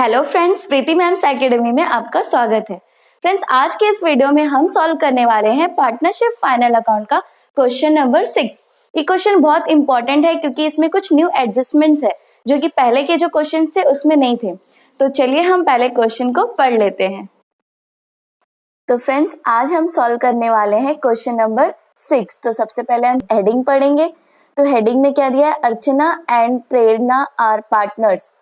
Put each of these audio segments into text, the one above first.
Hello friends, प्रीति ma'am's academy में आपका स्वागत है। फ्रेंड्स, आज के इस वीडियो में हम सॉल्व करने वाले हैं पार्टनरशिप फाइनल अकाउंट का क्वेश्चन नंबर 6। ये क्वेश्चन बहुत इंपॉर्टेंट है क्योंकि इसमें कुछ न्यू एडजस्टमेंट्स है जो कि पहले के जो क्वेश्चन थे उसमें नहीं थे। तो चलिए हम पहले क्वेश्चन को पढ़ लेते हैं। तो फ्रेंड्स, आज हम सॉल्व करने वाले हैं क्वेश्चन नंबर 6। तो सबसे पहले हम हेडिंग पढ़ेंगे। तो हेडिंग में क्या दिया है? Archana and Prerna are partners.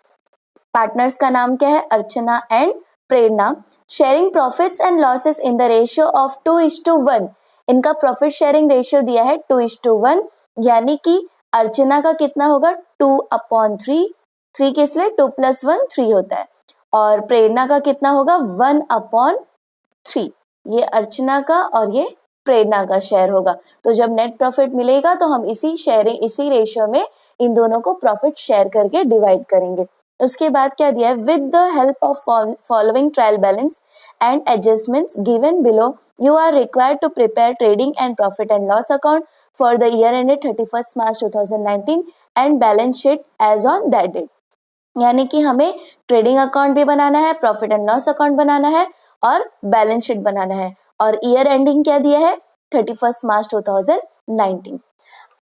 Partners का नाम क्या है? Archana and Prerna. Sharing profits and losses in the ratio of 2:1। इनका प्रॉफिट शेयरिंग रेशियो दिया है 2:1, यानी कि अर्चना का कितना होगा? 2/3। 3 किस लिए? 2 + 1 3 होता है। और प्रेरणा का कितना होगा? 1/3। ये अर्चना का और ये प्रेरणा का शेयर होगा। तो जब नेट प्रॉफिट मिलेगा तो हम इसी रेशियो में इन दोनों को प्रॉफिट शेयर करके डिवाइड करेंगे। उसके बाद क्या दिया है? With the help of following trial balance and adjustments given below, you are required to prepare trading and profit and loss account for the year ended 31 March 2019 and balance sheet as on that date. यानी कि हमें trading account भी बनाना है, profit and loss account बनाना है और balance sheet बनाना है। और ईयर एंडिंग क्या दिया है? 31 मार्च 2019।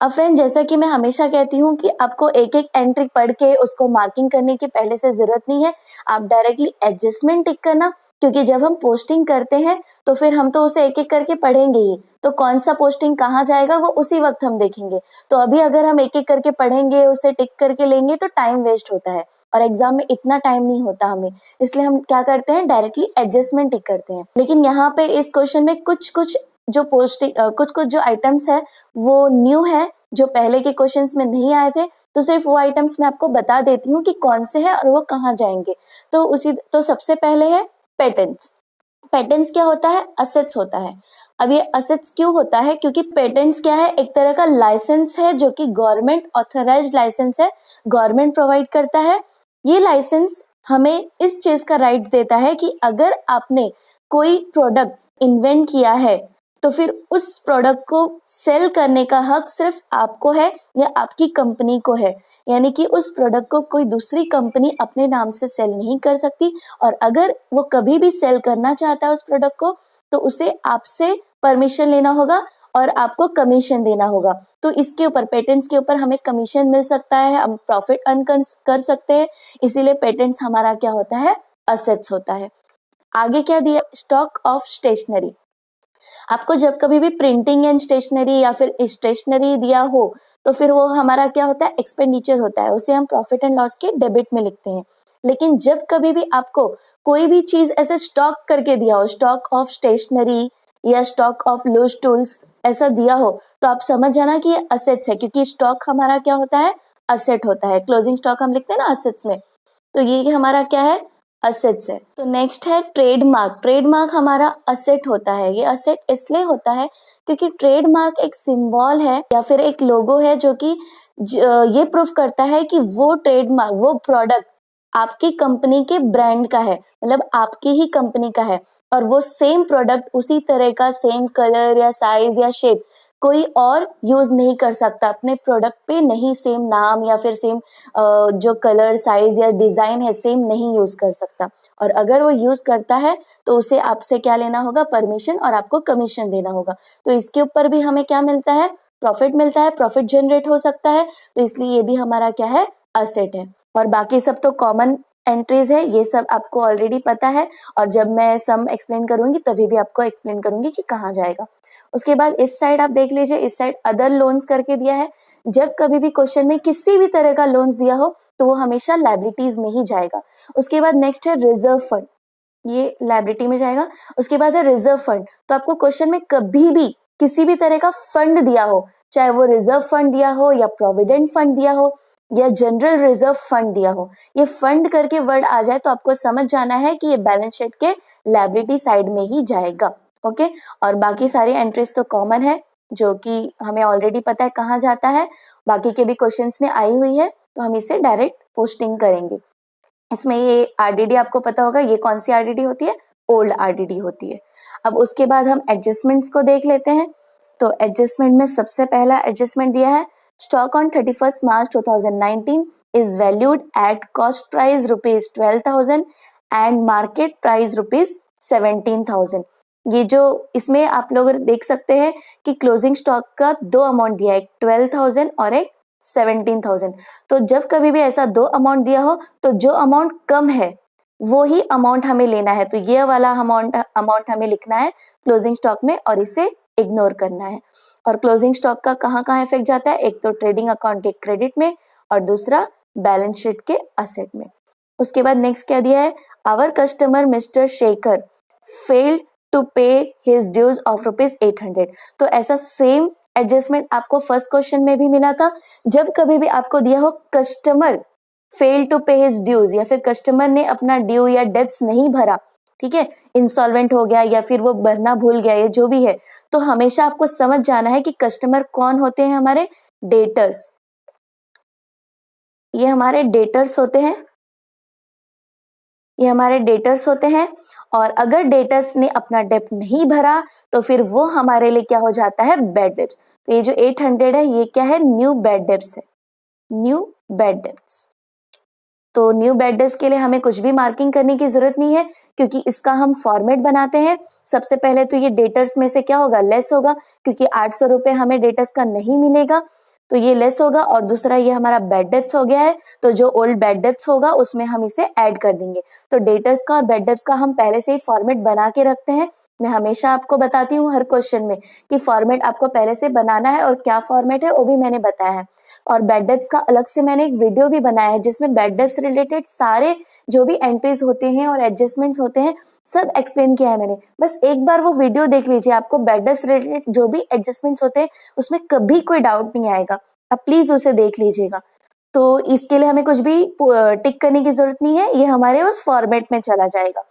अब फ्रेंड, जैसा कि मैं हमेशा कहती हूँ कि आपको एक एक एंट्री पढ़ के उसको मार्किंग करने की पहले से जरूरत नहीं है। आप डायरेक्टली एडजस्टमेंट टिक करना, क्योंकि जब हम पोस्टिंग करते हैं तो फिर हम तो उसे एक एक करके पढ़ेंगे ही, तो कौन सा पोस्टिंग कहाँ जाएगा वो उसी वक्त हम देखेंगे। तो अभी अगर हम एक एक करके पढ़ेंगे, उसे टिक करके लेंगे तो टाइम वेस्ट होता है और एग्जाम में इतना टाइम नहीं होता हमें, इसलिए हम क्या करते हैं? डायरेक्टली एडजस्टमेंट टिक करते हैं। लेकिन यहाँ पे इस क्वेश्चन में कुछ कुछ जो आइटम्स है वो न्यू है, जो पहले के क्वेश्चंस में नहीं आए थे। तो सिर्फ वो आइटम्स मैं आपको बता देती हूँ कि कौन से हैं और वो कहाँ जाएंगे। तो सबसे पहले है पेटेंट्स। पेटेंट्स क्या होता है? असेट्स होता है। अब ये असेट्स क्यों होता है? क्योंकि पेटेंट्स क्या है? एक तरह का लाइसेंस है जो कि गवर्नमेंट ऑथराइज्ड लाइसेंस है, गवर्नमेंट प्रोवाइड करता है। ये लाइसेंस हमें इस चीज का राइट देता है कि अगर आपने कोई प्रोडक्ट इन्वेंट किया है तो फिर उस प्रोडक्ट को सेल करने का हक सिर्फ आपको है या आपकी कंपनी को है। यानी कि उस प्रोडक्ट को कोई दूसरी कंपनी अपने नाम से सेल नहीं कर सकती, और अगर वो कभी भी सेल करना चाहता है उस प्रोडक्ट को तो उसे आपसे परमिशन लेना होगा और आपको कमीशन देना होगा। तो इसके ऊपर, पेटेंट्स के ऊपर हमें कमीशन मिल सकता है, हम प्रॉफिट अर्न कर सकते हैं। इसीलिए पेटेंट्स हमारा क्या होता है? असेट्स होता है। आगे क्या दिया? Stock of stationery. आपको जब कभी भी प्रिंटिंग एंड स्टेशनरी या फिर स्टेशनरी दिया हो तो फिर वो हमारा क्या होता है? एक्सपेंडिचर होता है, उसे हम प्रॉफिट एंड लॉस के डेबिट में लिखते हैं। लेकिन जब कभी भी आपको कोई भी चीज ऐसे स्टॉक करके दिया हो, स्टॉक ऑफ स्टेशनरी या स्टॉक ऑफ लूज टूल्स ऐसा दिया हो, तो आप समझ जाना कि ये असेट्स है, क्योंकि स्टॉक हमारा क्या होता है? असेट होता है। क्लोजिंग स्टॉक हम लिखते हैं ना असेट्स में, तो ये हमारा क्या है? असेट्स है। तो नेक्स्ट है ट्रेडमार्क। ट्रेडमार्क हमारा असेट होता है। ये असेट इसलिए होता है क्योंकि ट्रेडमार्क एक सिंबल है या फिर एक लोगो है जो कि ये प्रूफ करता है कि वो ट्रेडमार्क, वो प्रोडक्ट आपकी कंपनी के ब्रांड का है, मतलब आपकी ही कंपनी का है। और वो सेम प्रोडक्ट उसी तरह का, सेम कलर या साइज या शेप कोई और यूज नहीं कर सकता अपने प्रोडक्ट पे। नहीं, सेम नाम या फिर सेम जो कलर, साइज या डिजाइन है सेम नहीं यूज कर सकता। और अगर वो यूज करता है तो उसे आपसे क्या लेना होगा? परमिशन, और आपको कमीशन देना होगा। तो इसके ऊपर भी हमें क्या मिलता है? प्रॉफिट मिलता है, प्रॉफिट जनरेट हो सकता है। तो इसलिए ये भी हमारा क्या है? असेट है। और बाकी सब तो कॉमन एंट्रीज है, ये सब आपको ऑलरेडी पता है, और जब मैं सम एक्सप्लेन करूंगी तभी भी आपको एक्सप्लेन करूंगी कि कहाँ जाएगा। उसके बाद इस साइड आप देख लीजिए, इस साइड अदर लोन्स करके दिया है। जब कभी भी क्वेश्चन में किसी भी तरह का लोन्स दिया हो तो वो हमेशा लायबिलिटीज में ही जाएगा। उसके बाद नेक्स्ट है रिजर्व फंड, ये लायबिलिटी में जाएगा। उसके बाद है रिजर्व फंड। तो आपको क्वेश्चन में कभी भी किसी भी तरह का फंड दिया हो, चाहे वो रिजर्व फंड दिया हो या प्रोविडेंट फंड दिया हो या जनरल रिजर्व फंड दिया हो, ये फंड करके वर्ड आ जाए तो आपको समझ जाना है कि ये बैलेंस शीट के लायबिलिटी साइड में ही जाएगा। ओके। और बाकी सारी एंट्रीज तो कॉमन है जो कि हमें ऑलरेडी पता है कहाँ जाता है, बाकी के भी क्वेश्चंस में आई हुई है, तो हम इसे डायरेक्ट पोस्टिंग करेंगे। इसमें ये आरडीडी आपको पता होगा, ये कौन सी आरडीडी होती है? ओल्ड आरडीडी होती है। अब उसके बाद हम एडजस्टमेंट्स को देख लेते हैं। तो एडजस्टमेंट में सबसे पहला एडजस्टमेंट दिया है, stock on 31 March 2019 is valued at cost price rupees 12,000 and market price rupees 17,000। ये जो इसमें आप लोग देख सकते हैं कि क्लोजिंग स्टॉक का दो अमाउंट दिया है, एक 12,000 और एक 17,000। तो जब कभी भी ऐसा दो अमाउंट दिया हो तो जो अमाउंट कम है वो ही अमाउंट हमें लेना है। तो ये वाला अमाउंट हमें लिखना है क्लोजिंग स्टॉक में और इसे इग्नोर करना है। और क्लोजिंग स्टॉक का कहाँ कहाँ इफेक्ट जाता है, एक तो ट्रेडिंग अकाउंट के क्रेडिट में और दूसरा बैलेंस शीट के असेट में। उसके बाद नेक्स्ट क्या दिया है, our customer mister Shekhar failed to pay his dues of rupees 800। तो ऐसा सेम एडजस्टमेंट आपको फर्स्ट क्वेश्चन में भी मिला था। जब कभी भी आपको दिया हो customer fail to pay his dues या फिर कस्टमर ने अपना ड्यू या डेब्ट्स नहीं भरा, ठीक है, इंसॉल्वेंट हो गया या फिर वो भरना भूल गया, ये जो भी है, तो हमेशा आपको समझ जाना है कि कस्टमर कौन होते हैं, हमारे डेटर्स। ये हमारे डेटर्स होते हैं, ये हमारे डेटर्स होते हैं। और अगर डेटर्स ने अपना डेब्ट नहीं भरा तो फिर वो हमारे लिए क्या हो जाता है, बैड डेब्ट्स। तो ये जो 800 है ये क्या है, न्यू बैड डेब्ट्स है, न्यू बैड डेब्ट्स। तो न्यू बैड डेब्ट्स के लिए हमें कुछ भी मार्किंग करने की जरूरत नहीं है क्योंकि इसका हम फॉर्मेट बनाते हैं। सबसे पहले तो ये डेटर्स में से क्या होगा, लेस होगा, क्योंकि 800 रुपए हमें डेटर्स का नहीं मिलेगा तो ये लेस होगा। और दूसरा ये हमारा बैड डेब्ट्स हो गया है, तो जो ओल्ड बैड डेब्ट्स होगा उसमें हम इसे ऐड कर देंगे। तो डेटर्स का और बैड डेब्ट्स का हम पहले से ही फॉर्मेट बना के रखते हैं। मैं हमेशा आपको बताती हूँ हर क्वेश्चन में कि फॉर्मेट आपको पहले से बनाना है और क्या फॉर्मेट है वो भी मैंने बताया है। और बैड डेब्ट्स का अलग से मैंने एक वीडियो भी बनाया है जिसमें बैड डेब्ट्स रिलेटेड सारे जो भी एंट्रीज होते हैं और एडजस्टमेंट्स होते हैं सब एक्सप्लेन किया है मैंने। बस एक बार वो वीडियो देख लीजिए, आपको बैड डेब्ट्स रिलेटेड जो भी एडजस्टमेंट्स होते हैं उसमें कभी कोई डाउट नहीं आएगा। आप प्लीज उसे देख लीजिएगा। तो इसके लिए हमें कुछ भी टिक करने की जरूरत नहीं है, ये हमारे उस फॉर्मेट में चला जाएगा।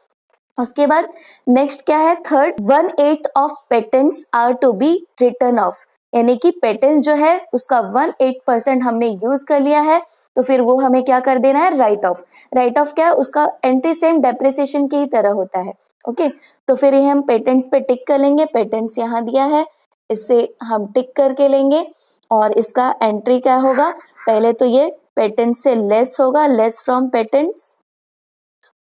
उसके बाद नेक्स्ट क्या है, third, 1/8 of patents are to be written off, यानी कि पेटेंट जो है उसका 1/8% हमने यूज कर लिया है तो फिर वो हमें क्या कर देना है, राइट ऑफ। राइट ऑफ क्या है, उसका एंट्री सेम डेप्रिसिएशन की ही तरह होता है। ओके, तो फिर ये हम पेटेंट्स पे टिक कर लेंगे, पेटेंट्स यहाँ दिया है इससे हम टिक करके लेंगे और इसका एंट्री क्या होगा, पहले तो ये पेटेंट से लेस होगा, लेस फ्रॉम पेटेंट्स,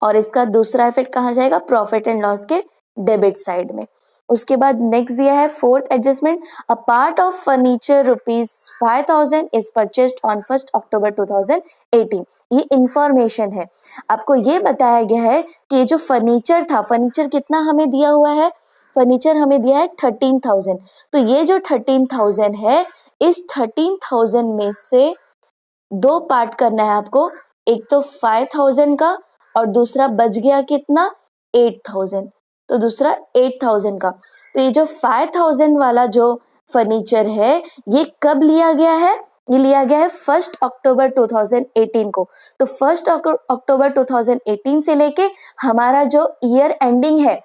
और इसका दूसरा इफेक्ट कहाँ जाएगा, प्रॉफिट एंड लॉस के डेबिट साइड में। उसके बाद नेक्स्ट दिया है fourth adjustment, a part of furniture rupees 5,000 is purchased on 1 अक्टूबर 2018। ये इंफॉर्मेशन है, आपको ये बताया गया है कि ये जो फर्नीचर था, फर्नीचर कितना हमें दिया हुआ है, फर्नीचर हमें दिया है 13,000। तो ये जो 13,000 है, इस 13,000 में से दो पार्ट करना है आपको, एक तो 5,000 का और दूसरा बच गया कितना, 8,000। तो दूसरा 8,000 का। तो ये जो 5,000 वाला जो फर्नीचर है ये कब लिया गया है, ये लिया गया है 1 अक्टूबर 2018 को। तो 1 अक्टूबर 2018 से लेके हमारा जो ईयर एंडिंग है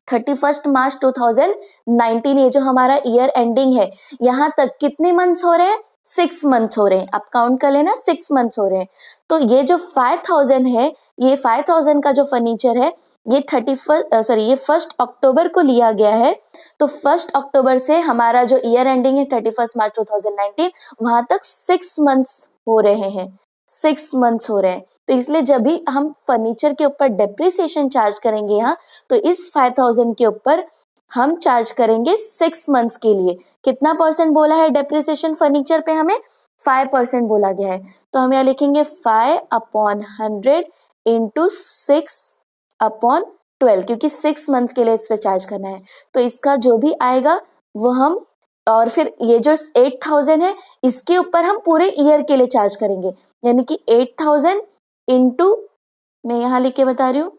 31 मार्च 2019, ये जो हमारा ईयर एंडिंग है, यहाँ तक कितने मंथ्स हो रहे हैं, 6 मंथ्स हो रहे हैं। आप काउंट कर लेना, 6 मंथ्स हो रहे हैं। तो ये जो 5,000 है, ये 5,000 का जो फर्नीचर है ये 1 अक्टूबर को लिया गया है। तो 1 अक्टूबर से हमारा जो ईयर एंडिंग है 31 मार्च 2019, वहां तक 6 मंथ्स हो रहे हैं, 6 मंथ्स हो रहे हैं। तो इसलिए जब भी हम फर्नीचर के ऊपर डेप्रिसिएशन चार्ज करेंगे यहाँ, तो इस 5,000 के ऊपर हम चार्ज करेंगे 6 मंथ्स के लिए। कितना परसेंट बोला है डेप्रिसिएशन फर्नीचर पे, हमें 5% बोला गया है। तो हम यहाँ लिखेंगे 5/100 इंटू 6/12, क्योंकि 6 मंथ्स के लिए इस पे चार्ज करना है। तो इसका जो भी आएगा वो हम, और फिर ये जो 8,000 है इसके ऊपर हम पूरे ईयर के लिए चार्ज करेंगे, यानी कि 8,000 इंटू, मैं यहाँ लिख के बता रही हूँ,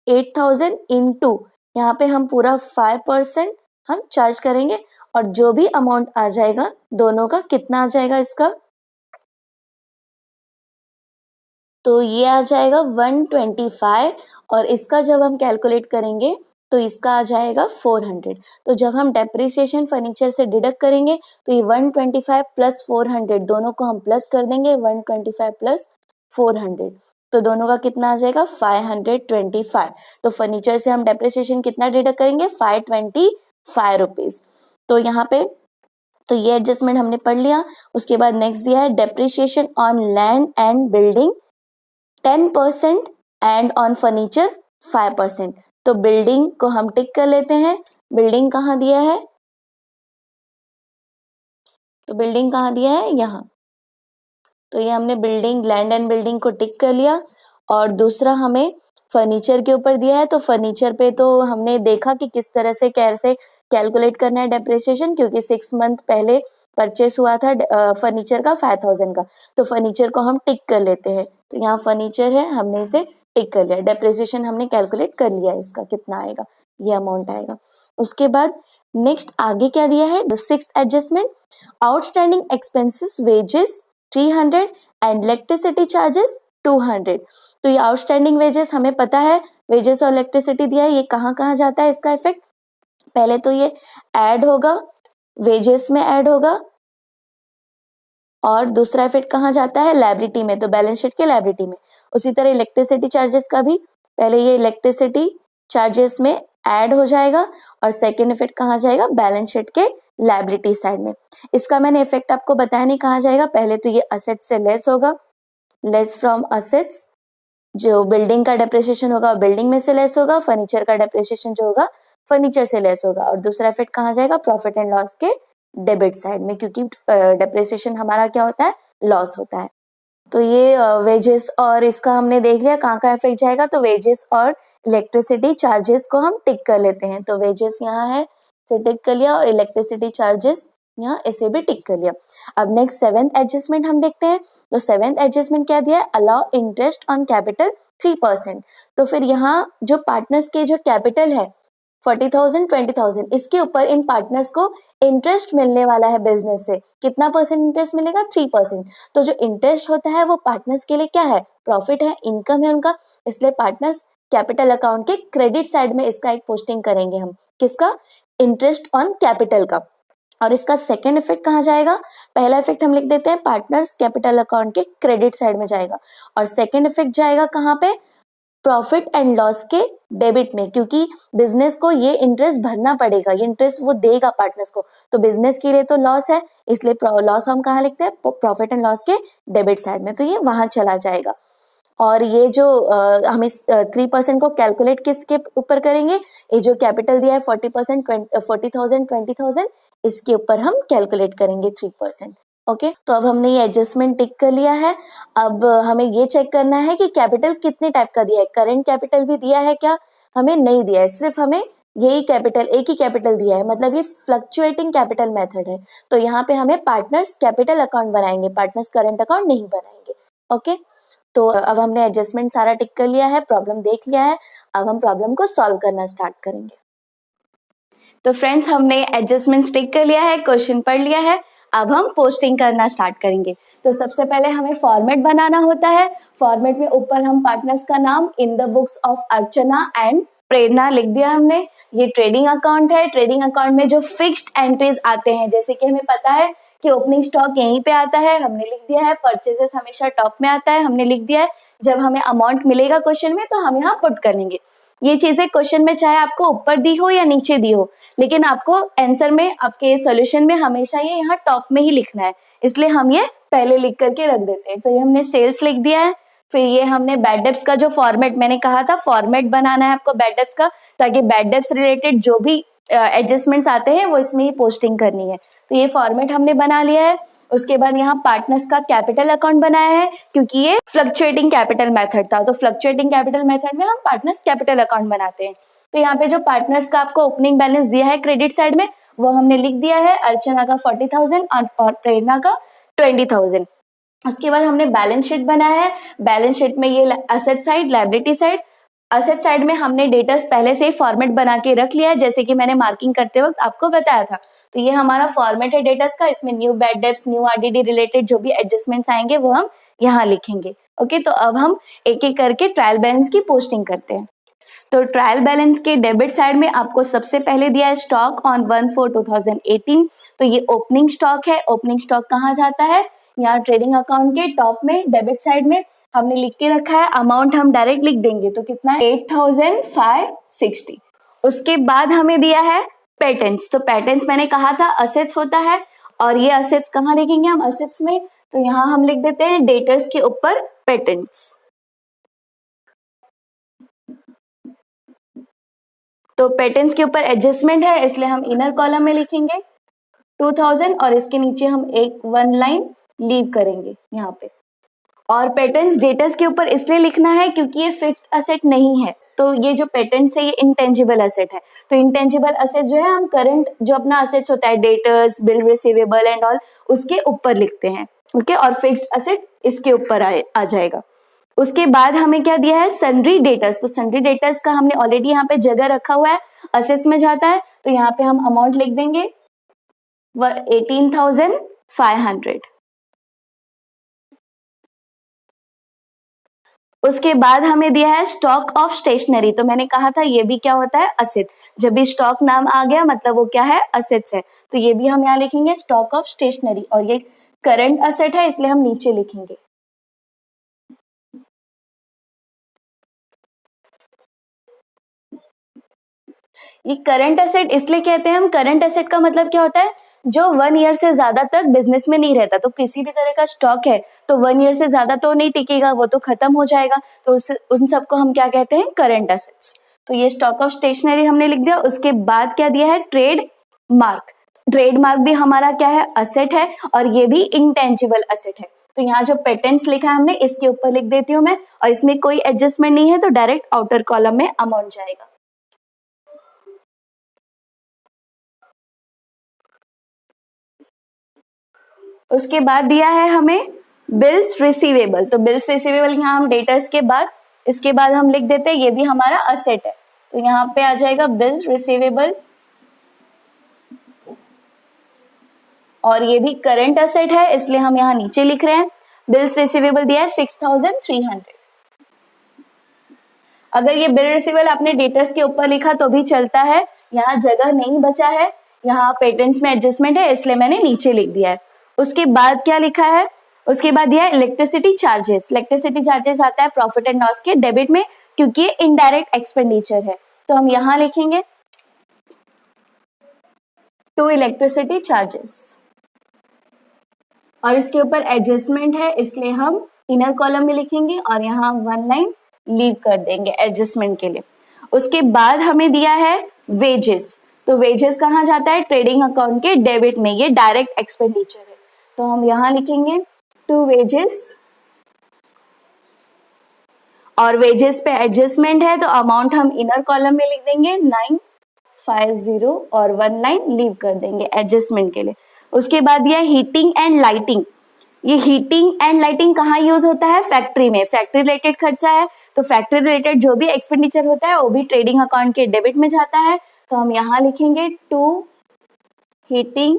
8,000 इंटू यहाँ पे हम पूरा 5% हम चार्ज करेंगे और जो भी अमाउंट आ जाएगा दोनों का कितना आ जाएगा इसका, तो ये आ जाएगा 125 और इसका जब हम कैलकुलेट करेंगे तो इसका आ जाएगा 400। तो जब हम डेप्रिसिएशन फर्नीचर से डिडक्ट करेंगे तो ये 125 प्लस 400 दोनों को हम प्लस कर देंगे, 125 प्लस 400, तो दोनों का कितना आ जाएगा 525। तो फर्नीचर से हम डेप्रिसिएशन कितना डिडक्ट करेंगे, 525 रुपीज। तो यहाँ पे तो ये एडजस्टमेंट हमने पढ़ लिया। उसके बाद नेक्स्ट दिया है depreciation on land and building 10% and on furniture 5%। तो बिल्डिंग को हम टिक कर लेते हैं। बिल्डिंग कहाँ दिया है? तो बिल्डिंग कहाँ दिया है? यहाँ। तो ये हमने बिल्डिंग, लैंड एंड बिल्डिंग को टिक कर लिया। और दूसरा हमें फर्नीचर के ऊपर दिया है, तो फर्नीचर पे तो हमने देखा कि किस तरह से कैसे कैलकुलेट करना है डेप्रिसिएशन, क्योंकि 6 मंथ पहले परचेस हुआ था फर्नीचर का 5000 का। तो फर्नीचर को हम टिक कर लेते हैं। तो यहाँ फर्नीचर है, हमने इसे टिक कर लिया। डेप्रिसिएशन हमने कैलकुलेट कर लिया, इसका कितना आएगा, ये अमाउंट आएगा। उसके बाद नेक्स्ट आगे क्या दिया है? 6th adjustment, outstanding expenses wages 300 and electricity charges 200। तो ये आउटस्टैंडिंग वेजेस हमें पता है, वेजेस और इलेक्ट्रिसिटी दिया है, ये कहाँ कहाँ जाता है इसका इफेक्ट? पहले तो ये ऐड होगा, वेजेस में ऐड होगा, और दूसरा इफेक्ट कहाँ जाता है? लायबिलिटी में, तो बैलेंस शीट के लायबिलिटी में। उसी तरह इलेक्ट्रिसिटी चार्जेस का भी पहले ये इलेक्ट्रिसिटी चार्जेस में ऐड हो जाएगा, और सेकेंड इफेक्ट कहाँ जाएगा? बैलेंस शीट के लायबिलिटी साइड में। इसका मैंने इफेक्ट आपको बताया नहीं कहाँ जाएगा। पहले तो ये असेट से लेस होगा, लेस फ्रॉम असेट्स। जो बिल्डिंग का डेप्रिसिएशन होगा बिल्डिंग में से लेस होगा, फर्नीचर का डेप्रिसिएशन जो होगा फर्नीचर से लेस होगा। और दूसरा इफेक्ट कहाँ जाएगा? प्रॉफिट एंड लॉस के डेबिट साइड में, क्योंकि डेप्रिसिएशन हमारा क्या होता है? लॉस होता है। तो ये वेजेस और इसका हमने देख लिया कहाँ का इफेक्ट जाएगा। तो वेजेस और इलेक्ट्रिसिटी चार्जेस को हम टिक कर लेते हैं। तो वेजेस यहाँ है, से टिक कर लिया, और इलेक्ट्रिसिटी चार्जेस यहाँ इसे भी टिक कर लिया। अब नेक्स्ट 7th एडजस्टमेंट हम देखते हैं। तो 7th एडजस्टमेंट क्या दिया है? Allow interest on capital 3%। तो फिर यहाँ जो पार्टनर्स के जो कैपिटल है 40,000 20,000, इसके ऊपर इन पार्टनर्स को इंटरेस्ट मिलने वाला है बिजनेस से। कितना परसेंट इंटरेस्ट मिलेगा? 3%। तो जो इंटरेस्ट होता है वो पार्टनर्स के लिए क्या है? प्रॉफिट है, इनकम है उनका। इसलिए पार्टनर्स कैपिटल अकाउंट के क्रेडिट साइड में इसका एक पोस्टिंग करेंगे हम। किसका? इंटरेस्ट ऑन कैपिटल का। और इसका सेकेंड इफेक्ट कहाँ जाएगा? पहला इफेक्ट हम लिख देते हैं पार्टनर्स कैपिटल अकाउंट के क्रेडिट साइड में जाएगा, और सेकेंड इफेक्ट जाएगा कहाँ पे? प्रॉफिट एंड लॉस के डेबिट में, क्योंकि बिजनेस को ये इंटरेस्ट भरना पड़ेगा, ये इंटरेस्ट वो देगा पार्टनर्स को। तो बिजनेस के लिए तो लॉस है, इसलिए लॉस हम कहाँ लिखते हैं? प्रॉफिट एंड लॉस के डेबिट साइड में। तो ये वहां चला जाएगा। और ये जो हम इस 3% को कैलकुलेट किसके ऊपर करेंगे? ये जो कैपिटल दिया है 40,000 20,000, इसके ऊपर हम कैलकुलेट करेंगे 3%। ओके, तो अब हमने ये एडजस्टमेंट टिक कर लिया है। अब हमें ये चेक करना है कि कैपिटल कितने टाइप का दिया है। करंट कैपिटल भी दिया है क्या? हमें नहीं दिया है, सिर्फ हमें यही कैपिटल, एक ही कैपिटल दिया है, मतलब ये फ्लक्चुएटिंग कैपिटल मेथड है। तो यहाँ पे हमें पार्टनर्स कैपिटल अकाउंट बनाएंगे, पार्टनर्स करंट अकाउंट नहीं बनाएंगे। ओके, तो अब हमने एडजस्टमेंट सारा टिक कर लिया है, प्रॉब्लम देख लिया है। अब हम प्रॉब्लम को सॉल्व करना स्टार्ट करेंगे। तो फ्रेंड्स, हमने एडजस्टमेंट टिक कर लिया है, क्वेश्चन पढ़ लिया है। अब हम पोस्टिंग करना स्टार्ट करेंगे। तो सबसे पहले हमें फॉर्मेट बनाना होता है। फॉर्मेट में ऊपर हम पार्टनर्स का नाम in the books of Archana and Prerna लिख दिया हमने। ये ट्रेडिंग अकाउंट है। ट्रेडिंग अकाउंट में जो फिक्स्ड एंट्रीज आते हैं, जैसे कि हमें पता है कि ओपनिंग स्टॉक यहीं पे आता है, हमने लिख दिया है। परचेजेस हमेशा टॉप में आता है, हमने लिख दिया है। जब हमें अमाउंट मिलेगा क्वेश्चन में तो हम यहाँ पुट करेंगे। ये चीजें क्वेश्चन में चाहे आपको ऊपर दी हो या नीचे दी हो, लेकिन आपको आंसर में, आपके सॉल्यूशन में हमेशा ये यहाँ टॉप में ही लिखना है, इसलिए हम ये पहले लिख करके रख देते हैं। फिर हमने सेल्स लिख दिया है। फिर ये हमने बैड डेब्ट्स का जो फॉर्मेट मैंने कहा था, फॉर्मेट बनाना है आपको बैड डेब्ट्स का, ताकि बैड डेब्ट्स रिलेटेड जो भी एडजस्टमेंट्स आते हैं वो इसमें ही पोस्टिंग करनी है। तो ये फॉर्मेट हमने बना लिया है। उसके बाद यहाँ पार्टनर्स का कैपिटल अकाउंट बनाया है, क्योंकि ये फ्लक्चुएटिंग कैपिटल मेथड था। तो फ्लक्चुएटिंग कैपिटल मेथड में हम पार्टनर्स कैपिटल अकाउंट बनाते हैं। तो यहाँ पे जो पार्टनर्स का आपको ओपनिंग बैलेंस दिया है क्रेडिट साइड में, वो हमने लिख दिया है। अर्चना का 40,000 और प्रेरणा का 20,000। उसके बाद हमने बैलेंस शीट बनाया है। बैलेंस शीट में ये asset side, liability side. Asset side में हमने डेटर्स पहले से ही फॉर्मेट बना के रख लिया है, जैसे कि मैंने मार्किंग करते वक्त आपको बताया था। तो ये हमारा फॉर्मेट है डेटर्स का। इसमें new bad debts, new RDD related जो भी एडजस्टमेंट्स आएंगे वो हम यहाँ लिखेंगे। ओके, तो अब हम एक एक करके ट्रायल बैलेंस की पोस्टिंग करते हैं। तो ट्रायल बैलेंस के डेबिट साइड में आपको सबसे पहले दिया है स्टॉक ऑन 1/4/2018। तो ये ओपनिंग स्टॉक है। ओपनिंग स्टॉक कहाँ जाता है? यहाँ ट्रेडिंग अकाउंट के टॉप में डेबिट साइड में हमने लिख के रखा है। अमाउंट हम डायरेक्ट लिख देंगे, तो कितना है? 8,560। उसके बाद हमें दिया है पेटेंट्स। तो पेटेंट्स मैंने कहा था असेट्स होता है, और ये असेट्स कहाँ लिखेंगे हम असेट्स में, तो यहाँ हम लिख देते हैं डेटर्स के ऊपर पेटेंट्स। तो पेटेंट्स के ऊपर एडजस्टमेंट है इसलिए हम इनर कॉलम में लिखेंगे 2000 और इसके नीचे हम एक 1 लाइन लीव करेंगे यहाँ पे। और पेटेंट्स डेटर्स के ऊपर इसलिए लिखना है क्योंकि ये फिक्स्ड असेट नहीं है, तो ये जो पेटेंट्स है ये इंटेंजिबल असेट है। तो इंटेंजिबल असेट जो है हम करंट जो अपना असेट्स होता है debtors, bill receivable and all, उसके ऊपर लिखते हैं। ओके, और फिक्स्ड असेट इसके ऊपर आ जाएगा। उसके बाद हमें क्या दिया है सन्ड्री डेटर्स। तो सन्ड्री डेटर्स का हमने ऑलरेडी यहाँ पे जगह रखा हुआ है, असेट्स में जाता है, तो यहाँ पे हम अमाउंट लिख देंगे 18,500। उसके बाद हमें दिया है स्टॉक ऑफ स्टेशनरी। तो मैंने कहा था ये भी क्या होता है असेट, जब भी स्टॉक नाम आ गया मतलब वो क्या है असेट्स है, तो ये भी हम यहाँ लिखेंगे स्टॉक ऑफ स्टेशनरी। और ये करंट असेट है इसलिए हम नीचे लिखेंगे। ये करंट असेट इसलिए कहते हैं हम, करंट असेट का मतलब क्या होता है जो 1 ईयर से ज्यादा तक बिजनेस में नहीं रहता। तो किसी भी तरह का स्टॉक है तो 1 ईयर से ज्यादा तो नहीं टिकेगा, वो तो खत्म हो जाएगा, तो उन सबको हम क्या कहते हैं करंट असेट्स। तो ये स्टॉक ऑफ स्टेशनरी हमने लिख दिया। उसके बाद क्या दिया है ट्रेड मार्क। ट्रेड मार्क भी हमारा क्या है असेट है और ये भी इंटेंजिबल असेट है। तो यहाँ जो पेटेंट्स लिखा है हमने इसके ऊपर लिख देती हूँ मैं, और इसमें कोई एडजस्टमेंट नहीं है तो डायरेक्ट आउटर कॉलम में अमाउंट जाएगा। उसके बाद दिया है हमें बिल्स रिसीवेबल। तो बिल्स रिसीवेबल यहाँ हम डेटर्स के बाद इसके बाद हम लिख देते हैं ये भी हमारा असेट है, तो यहाँ पे आ जाएगा बिल्स रिसीवेबल और ये भी करंट असेट है इसलिए हम यहाँ नीचे लिख रहे हैं। बिल्स रिसीवेबल दिया है 6,300। अगर ये बिल रिसीवेबल आपने डेटर्स के ऊपर लिखा तो भी चलता है, यहाँ जगह नहीं बचा है, यहाँ पेटेंट्स में एडजस्टमेंट है इसलिए मैंने नीचे लिख दिया है। उसके बाद क्या लिखा है, उसके बाद दिया है इलेक्ट्रिसिटी चार्जेस। इलेक्ट्रिसिटी चार्जेस आता है प्रॉफिट एंड लॉस के डेबिट में क्योंकि ये इनडायरेक्ट एक्सपेंडिचर है, तो हम यहाँ लिखेंगे टू इलेक्ट्रिसिटी चार्जेस और इसके ऊपर एडजस्टमेंट है इसलिए हम इनर कॉलम में लिखेंगे और यहाँ 1 लाइन लीव कर देंगे एडजस्टमेंट के लिए। उसके बाद हमें दिया है वेजेस। तो वेजेस कहाँ जाता है ट्रेडिंग अकाउंट के डेबिट में, ये डायरेक्ट एक्सपेंडिचर है, तो हम यहाँ लिखेंगे टू वेजेस और वेजेस पे एडजस्टमेंट है तो अमाउंट हम इनर कॉलम में लिख देंगे 950 और 1 लाइन लीव कर देंगे एडजस्टमेंट के लिए। उसके बाद दिया हीटिंग एंड लाइटिंग। ये हीटिंग एंड लाइटिंग कहाँ यूज होता है फैक्ट्री में, फैक्ट्री रिलेटेड खर्चा है, तो फैक्ट्री रिलेटेड जो भी एक्सपेंडिचर होता है वो भी ट्रेडिंग अकाउंट के डेबिट में जाता है, तो हम यहाँ लिखेंगे टू हीटिंग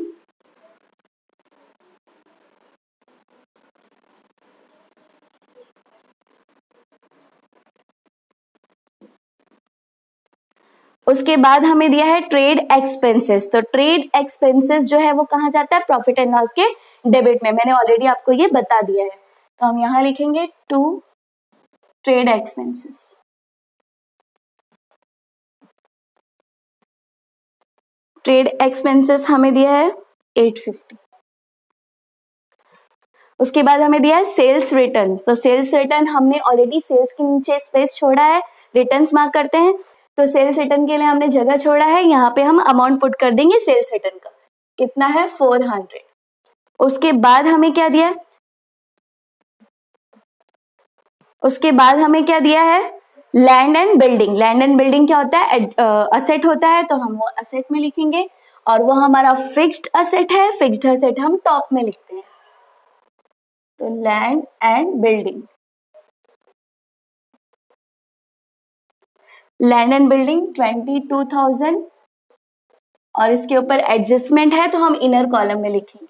उसके बाद हमें दिया है ट्रेड एक्सपेंसेस। तो ट्रेड एक्सपेंसेस जो है वो कहाँ जाता है प्रॉफिट एंड लॉस के डेबिट में, मैंने ऑलरेडी आपको ये बता दिया है, तो हम यहाँ लिखेंगे to trade expenses. Trade expenses हमें दिया है 850। उसके बाद हमें दिया है सेल्स रिटर्न। तो सेल्स रिटर्न हमने ऑलरेडी सेल्स के नीचे स्पेस छोड़ा है, रिटर्न्स मार्क करते हैं, तो सेल्स रिटर्न के लिए हमने जगह छोड़ा है, यहाँ पे हम अमाउंट पुट कर देंगे सेल्स रिटर्न का, कितना है 400। उसके बाद हमें क्या दिया, उसके बाद हमें क्या दिया है land and building. Land and building क्या होता है असेट होता है, तो हम वो असेट में लिखेंगे और वो हमारा फिक्स्ड असेट है, फिक्स्ड असेट हम टॉप में लिखते हैं, तो land and building. Land and building 22,000 और इसके ऊपर एडजस्टमेंट है तो हम इनर कॉलम में लिखेंगे।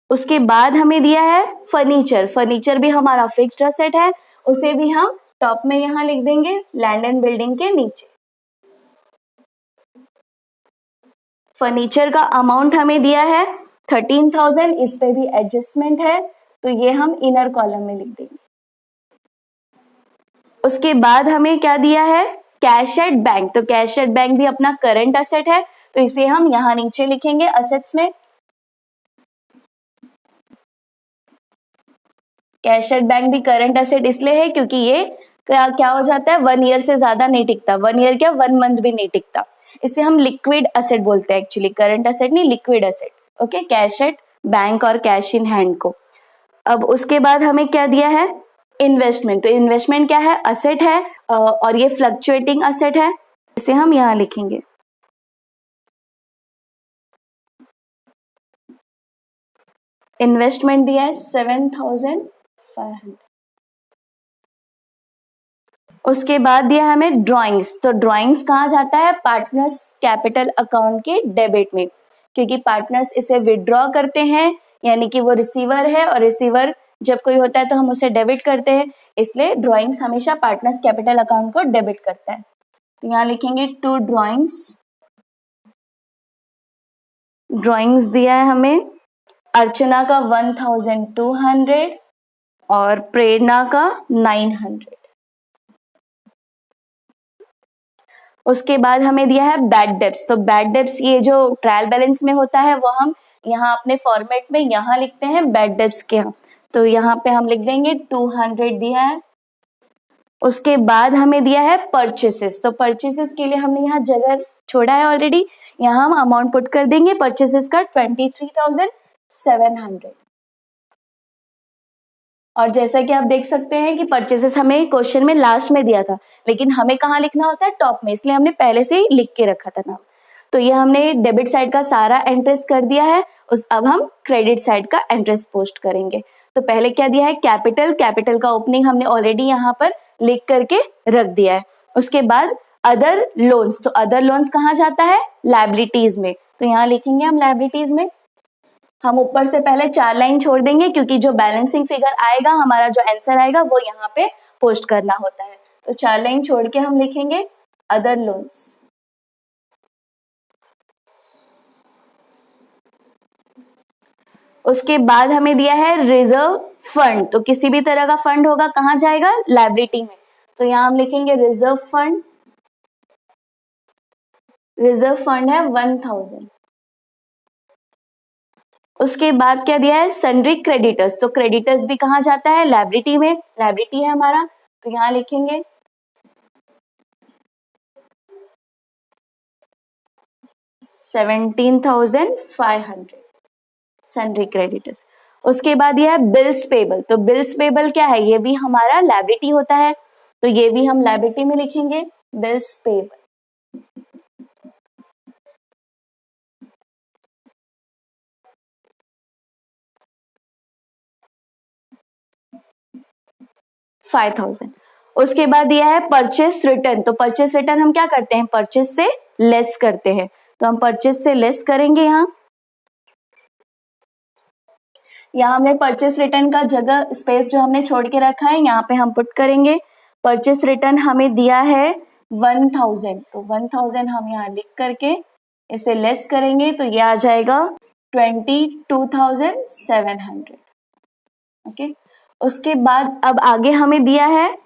उसके बाद हमें दिया है फर्नीचर। फर्नीचर भी हमारा फिक्स्ड असेट है, उसे भी हम टॉप में यहाँ लिख देंगे लैंड एंड बिल्डिंग के नीचे। फर्नीचर का अमाउंट हमें दिया है 13,000, इस पे भी एडजस्टमेंट है तो ये हम इनर कॉलम में लिख देंगे। उसके बाद हमें क्या दिया है कैश एट बैंक। तो कैश एट बैंक भी अपना करंट असेट है, तो तो इसे हम यहाँ नीचे लिखेंगे असेट्स में। कैश एट बैंक भी करंट असेट इसलिए है क्योंकि ये क्या हो जाता है, 1 ईयर से ज्यादा नहीं टिकता, 1 ईयर क्या 1 मंथ भी नहीं टिकता, इसे हम लिक्विड असेट बोलते हैं एक्चुअली, करंट असेट नहीं, liquid asset. Okay, cash at bank और कैश इन हैंड को। अब उसके बाद हमें क्या दिया है, इन्वेस्टमेंट। तो इन्वेस्टमेंट क्या है, असेट है और ये फ्लक्चुएटिंग असेट है, इसे हम यहाँ लिखेंगे। इन्वेस्टमेंट दिया है 7,500। उसके बाद दिया है हमें ड्राइंग्स। तो ड्राइंग्स कहाँ जाता है, पार्टनर्स कैपिटल अकाउंट के डेबिट में, क्योंकि पार्टनर्स इसे विड्रॉ करते हैं, यानी कि वो रिसीवर है और रिसीवर जब कोई होता है तो हम उसे डेबिट करते हैं, इसलिए ड्राइंग्स हमेशा पार्टनर्स कैपिटल अकाउंट को डेबिट करता है। तो यहाँ लिखेंगे टू ड्राइंग्स। ड्राइंग्स दिया है हमें अर्चना का 1,200 और प्रेरणा का 900। उसके बाद हमें दिया है बैड डेब्ट्स। तो बैड डेब्ट्स ये जो ट्रायल बैलेंस में होता है वो हम यहाँ अपने फॉर्मेट में यहाँ लिखते हैं बैड डेब्ट्स के यहाँ, तो यहाँ पे हम लिख देंगे 200 दिया है। उसके बाद हमें दिया है परचेसेस। तो परचेसेस के लिए हमने यहाँ जगह छोड़ा है ऑलरेडी, यहाँ हम अमाउंट पुट कर देंगे परचेसेस का 23,700। और जैसा कि आप देख सकते हैं कि परचेसेस हमें क्वेश्चन में लास्ट में दिया था, लेकिन हमें कहाँ लिखना होता है, टॉप में, इसलिए हमने पहले से ही लिख के रखा था नाम। तो ये हमने डेबिट साइड का सारा एंट्रेस कर दिया है, अब हम क्रेडिट साइड का एंट्रेस पोस्ट करेंगे। तो पहले क्या दिया है, कैपिटल। कैपिटल का ओपनिंग हमने ऑलरेडी यहाँ पर लिख करके रख दिया है। उसके बाद अदर लोन्स। तो अदर लोन्स कहाँ जाता है, लायबिलिटीज में, तो यहाँ लिखेंगे हम लायबिलिटीज में। हम ऊपर से पहले 4 लाइन छोड़ देंगे क्योंकि जो बैलेंसिंग फिगर आएगा, हमारा जो आंसर आएगा वो यहाँ पे पोस्ट करना होता है। तो 4 लाइन छोड़ के हम लिखेंगे अदर लोन्स। उसके बाद हमें दिया है रिजर्व फंड। तो किसी भी तरह का फंड होगा कहाँ जाएगा, लायबिलिटी में, तो यहाँ हम लिखेंगे रिजर्व फंड। रिजर्व फंड है 1,000। उसके बाद क्या दिया है, सन्ड्री क्रेडिटर्स। तो क्रेडिटर्स भी कहाँ जाता है, लायबिलिटी में, लायबिलिटी है हमारा, तो यहाँ लिखेंगे 17,500 सन्ड्री क्रेडिटर्स। उसके बाद यह है बिल्स पेबल। तो बिल्स पेबल क्या है, ये भी हमारा लायबिलिटी होता है, तो ये भी हम लायबिलिटी में लिखेंगे बिल्स पेबल। $5,000। उसके बाद यह है परचेस रिटर्न। तो परचेस रिटर्न हम क्या करते हैं, परचेस से लेस करते हैं, तो हम परचेस से लेस करेंगे। यहाँ हमने परचेस रिटर्न का जगह स्पेस जो हमने छोड़ के रखा है यहाँ पे हम पुट करेंगे। परचेस रिटर्न हमें दिया है 1,000, तो 1,000 हम यहाँ लिख करके इसे लेस करेंगे तो ये आ जाएगा 22,700। ओके, उसके बाद अब आगे हमें दिया है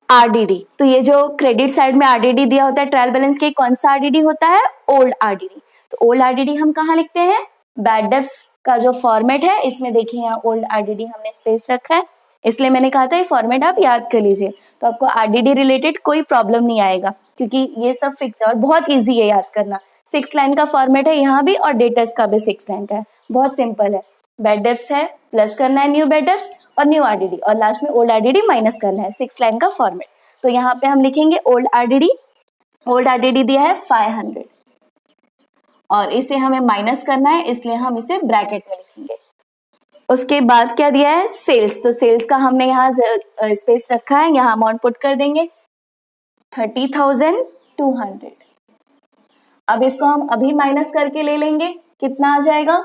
आरडीडी। तो ये जो क्रेडिट साइड में आरडीडी दिया होता है ट्रायल बैलेंस के, कौन सा आरडीडी होता है, ओल्ड आरडीडी। तो ओल्ड आरडीडी हम कहाँ लिखते हैं, बैड डेब्ट्स का जो फॉर्मेट है इसमें देखिए यहाँ ओल्ड आरडीडी हमने स्पेस रखा है, इसलिए मैंने कहा था ये फॉर्मेट आप याद कर लीजिए, तो आपको आरडीडी रिलेटेड कोई प्रॉब्लम नहीं आएगा क्योंकि ये सब फिक्स है और बहुत इजी है याद करना। 6 लाइन का फॉर्मेट है यहाँ भी और डेटर्स का भी 6 लाइन का है, बहुत सिंपल है। बैड डेब्ट्स है, प्लस करना है न्यू बैड डेब्ट्स और न्यू आरडीडी, और लास्ट में ओल्ड आरडीडी माइनस करना है, 6 लाइन का फॉर्मेट। तो यहाँ पे हम लिखेंगे ओल्ड आरडीडी। ओल्ड आरडीडी दिया है 500 और इसे हमें माइनस करना है, इसलिए हम इसे ब्रैकेट में लिखेंगे। उसके बाद क्या दिया है, सेल्स। तो सेल्स का हमने यहाँ स्पेस रखा है, यहाँ अमाउंट पुट कर देंगे 30,200। अब इसको हम अभी माइनस करके ले लेंगे, कितना आ जाएगा,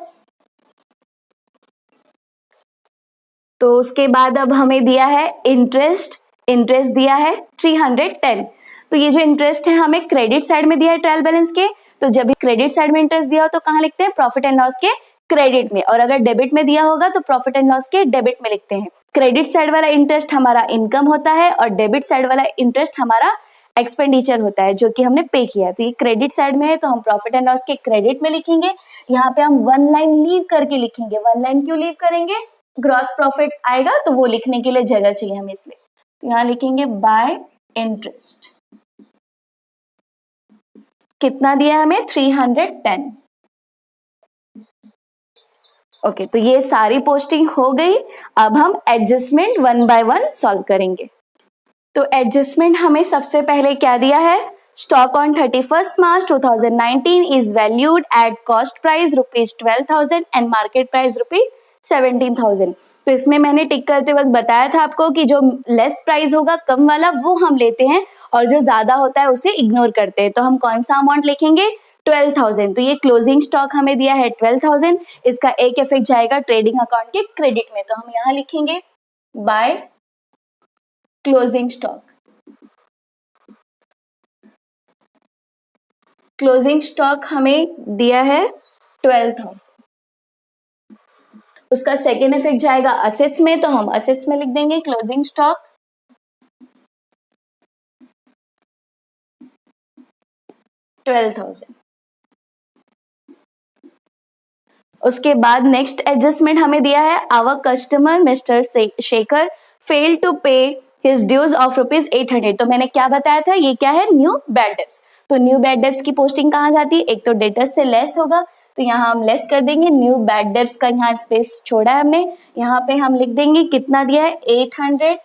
तो उसके बाद अब हमें दिया है इंटरेस्ट। इंटरेस्ट दिया है 310। तो ये जो इंटरेस्ट है हमें क्रेडिट साइड में दिया है ट्रायल बैलेंस के, तो जब भी क्रेडिट साइड में इंटरेस्ट दिया हो तो कहाँ लिखते हैं, प्रॉफिट एंड लॉस के क्रेडिट में, और अगर डेबिट में दिया होगा तो प्रॉफिट एंड लॉस के डेबिट में लिखते हैं। क्रेडिट साइड वाला इंटरेस्ट हमारा इनकम होता है और डेबिट साइड वाला इंटरेस्ट हमारा एक्सपेंडिचर होता है जो कि हमने पे किया है। तो ये क्रेडिट साइड में है तो हम प्रॉफिट एंड लॉस के क्रेडिट में लिखेंगे। यहाँ पे हम वन लाइन लीव करके लिखेंगे। वन लाइन क्यों लीव करेंगे? ग्रॉस प्रॉफिट आएगा तो वो लिखने के लिए जगह चाहिए हमें, इसलिए तो यहाँ लिखेंगे बाय इंटरेस्ट। कितना दिया हमें? 310। ओके, तो ये सारी पोस्टिंग हो गई। अब हम adjustment one by one solve करेंगे। तो एडजस्टमेंट हमें सबसे पहले क्या दिया है? Stock on 31st March 2019 is valued at cost price ₹12,000 and market price ₹17,000। तो इसमें मैंने टिक करते वक्त बताया था आपको कि जो लेस प्राइस होगा, कम वाला, वो हम लेते हैं और जो ज्यादा होता है उसे इग्नोर करते हैं। तो हम कौन सा अमाउंट लिखेंगे? 12,000। तो ये क्लोजिंग स्टॉक हमें दिया है 12,000। इसका एक इफेक्ट जाएगा ट्रेडिंग अकाउंट के क्रेडिट में, तो हम यहाँ लिखेंगे by closing stock. Closing stock हमें दिया है 12,000। उसका सेकेंड इफेक्ट जाएगा असेट्स में, तो हम असेट्स में लिख देंगे क्लोजिंग स्टॉक 12,000। उसके बाद नेक्स्ट एडजस्टमेंट हमें दिया है our customer mister Shekhar fail to pay his dues of ₹800। तो मैंने क्या बताया था, ये क्या है? New bad debts. तो न्यू बैड डेब्ट्स की पोस्टिंग कहाँ जाती है? एक तो डेटर्स से लेस होगा, तो यहाँ हम लेस कर देंगे। न्यू बैड डेब्ट्स का यहाँ स्पेस छोड़ा है हमने, यहाँ पे हम लिख देंगे कितना दिया है? 800।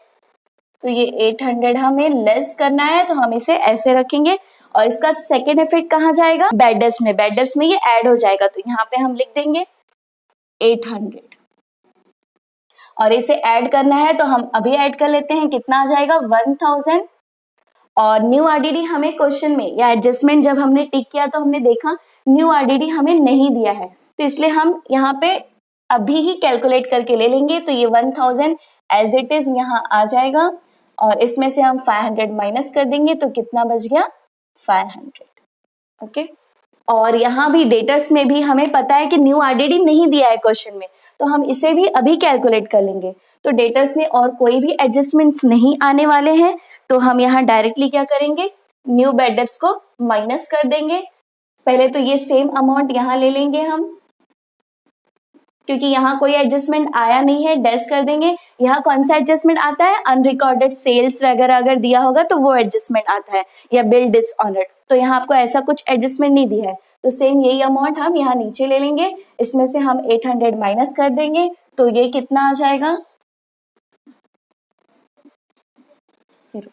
तो ये 800 हमें लेस करना है, तो हम इसे ऐसे रखेंगे। और इसका सेकेंड इफेक्ट कहाँ जाएगा? बैड डेब्ट्स में। बैड डेब्ट्स में ये ऐड हो जाएगा, तो यहाँ पे हम लिख देंगे 800। और इसे ऐड करना है तो हम अभी ऐड कर लेते हैं। कितना आ जाएगा? 1000। और न्यू आरडीडी हमें क्वेश्चन में या एडजस्टमेंट जब हमने टिक किया तो हमने देखा न्यू आरडीडी हमें नहीं दिया है, तो इसलिए हम यहाँ पे अभी ही कैलकुलेट करके ले लेंगे। तो ये 1000 एज इट इज यहाँ आ जाएगा और इसमें से हम 500 माइनस कर देंगे, तो कितना बच गया? 500। ओके, और यहाँ भी डेटर्स में भी हमें पता है कि न्यू आरडीडी नहीं दिया है क्वेश्चन में, तो हम इसे भी अभी कैलकुलेट कर लेंगे। तो डेटर्स में और कोई भी एडजस्टमेंट्स नहीं आने वाले हैं, तो हम यहाँ डायरेक्टली क्या करेंगे? न्यू बैड डेब्ट्स को माइनस कर देंगे। पहले तो ये सेम अमाउंट यहाँ ले लेंगे हम, क्योंकि यहाँ कोई एडजस्टमेंट आया नहीं है, डैश कर देंगे। यहाँ कौन सा एडजस्टमेंट आता है? अनरिकॉर्डेड सेल्स वगैरह अगर दिया होगा तो वो एडजस्टमेंट आता है, या बिल डिसऑनर्ड। तो यहाँ आपको ऐसा कुछ एडजस्टमेंट नहीं दिया है, तो सेम यही अमाउंट हम यहाँ नीचे ले लेंगे। इसमें से हम 800 माइनस कर देंगे, तो ये कितना आ जाएगा? 0।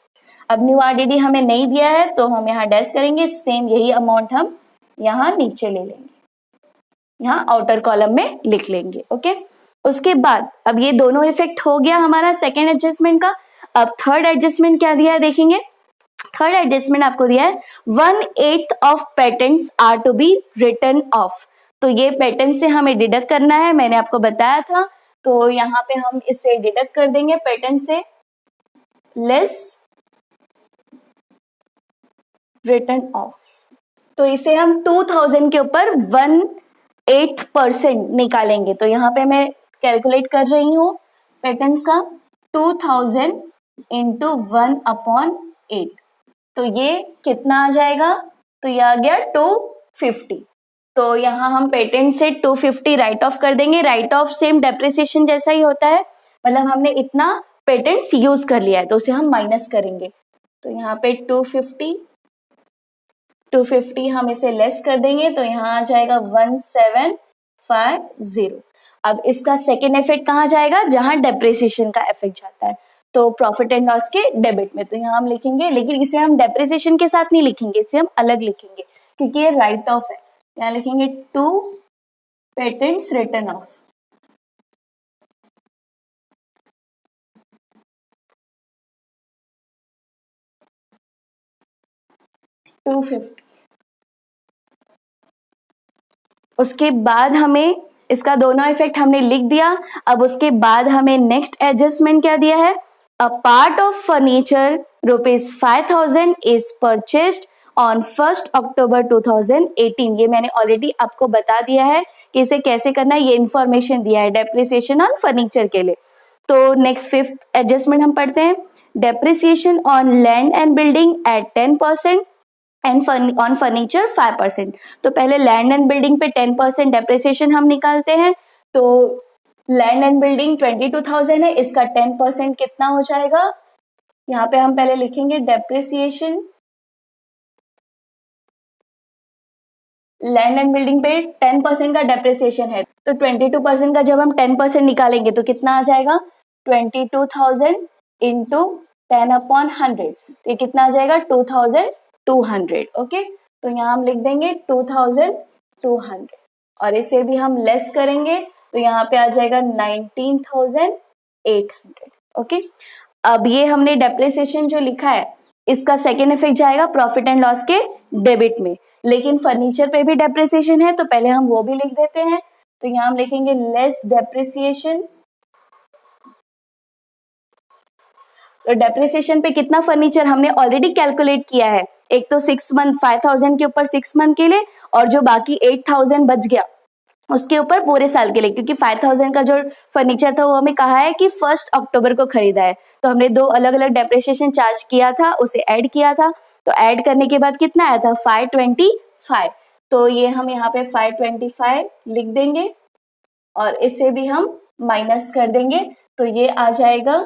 अब न्यू आरडीडी हमें नहीं दिया है, तो हम यहाँ डैश करेंगे। सेम यही अमाउंट हम यहाँ नीचे ले लेंगे, यहाँ आउटर कॉलम में लिख लेंगे। ओके, उसके बाद अब ये दोनों इफेक्ट हो गया हमारा सेकेंड एडजस्टमेंट का। अब थर्ड एडजस्टमेंट क्या दिया है देखेंगे। थर्ड एडजस्टमेंट आपको दिया है 1/8 of patents are to be written off. तो ये पेटेंट से हमें डिडक्ट करना है, मैंने आपको बताया था। तो यहाँ पे हम इसे डिडक्ट कर देंगे पेटेंट से, लेस रिटर्न ऑफ। तो इसे हम 2000 के ऊपर 1/8% निकालेंगे। तो यहाँ पे मैं कैलकुलेट कर रही हूँ पेटेंट्स का 2000 इंटू 1/8। तो ये कितना आ जाएगा? तो ये आ गया 250। तो यहाँ हम पेटेंट से 250 राइट ऑफ कर देंगे। राइट ऑफ सेम डेप्रिसिएशन जैसा ही होता है, मतलब हमने इतना पेटेंट्स यूज कर लिया है तो उसे हम माइनस करेंगे। तो यहाँ पे 250 हम इसे लेस कर देंगे, तो यहाँ आ जाएगा 1750। अब इसका सेकेंड इफेक्ट कहाँ जाएगा? जहां डेप्रिसिएशन का इफेक्ट जाता है, तो प्रॉफिट एंड लॉस के डेबिट में। तो यहाँ हम लिखेंगे, लेकिन इसे हम डेप्रिसिएशन के साथ नहीं लिखेंगे, इसे हम अलग लिखेंगे क्योंकि ये राइट ऑफ है। यहाँ लिखेंगे 2 पेटेंट्स रिटर्न ऑफ। उसके बाद हमें इसका दोनों इफेक्ट हमने लिख दिया। अब उसके बाद हमें नेक्स्ट एडजस्टमेंट क्या दिया है? A part of furniture ₹5,000 is purchased on 1 अक्टूबर 2018। ये मैंने ऑलरेडी आपको बता दिया है कि इसे कैसे करना है, ये इंफॉर्मेशन दिया है डेप्रिसिएशन ऑन फर्नीचर के लिए। तो नेक्स्ट फिफ्थ एडजस्टमेंट हम पढ़ते हैं। Depreciation on land and building at 10% and on furniture 5%। तो पहले लैंड एंड बिल्डिंग पे 10% डेप्रिसिएशन हम निकालते हैं। तो लैंड एंड बिल्डिंग 22,000 है, इसका 10% कितना हो जाएगा, यहाँ पे हम पहले लिखेंगे डेप्रिसिएशन लैंड एंड बिल्डिंग पे 10% का डेप्रिसिएशन है, तो 22% का जब हम 10% निकालेंगे तो कितना आ जाएगा, 22,000 इंटू 10/100, तो ये कितना आ जाएगा 2,200। ओके, तो यहाँ हम लिख देंगे 2,200 और इसे भी हम लेस करेंगे तो यहाँ पे आ जाएगा 19,800। ओके, अब ये हमने डेप्रिसिएशन जो लिखा है इसका सेकेंड इफेक्ट जाएगा प्रॉफिट एंड लॉस के डेबिट में, लेकिन फर्नीचर पे भी डेप्रिसिएशन है तो पहले हम वो भी लिख देते हैं। तो यहाँ हम लिखेंगे लेस डेप्रिसिएशन। तो डेप्रिसिएशन पे कितना फर्नीचर हमने ऑलरेडी कैलकुलेट किया है, एक तो 6 मंथ 5,000 के ऊपर 6 मंथ के लिए और जो बाकी 8,000 बच गया उसके ऊपर पूरे साल के लिए, क्योंकि 5,000 का जो फर्नीचर था वो हमें कहा है कि 1 अक्टूबर को खरीदा है, तो हमने दो अलग अलग डेप्रिसिएशन चार्ज किया था, उसे ऐड किया था। तो ऐड करने के बाद कितना आया था 525, तो ये हम यहाँ पे 525 लिख देंगे और इसे भी हम माइनस कर देंगे, तो ये आ जाएगा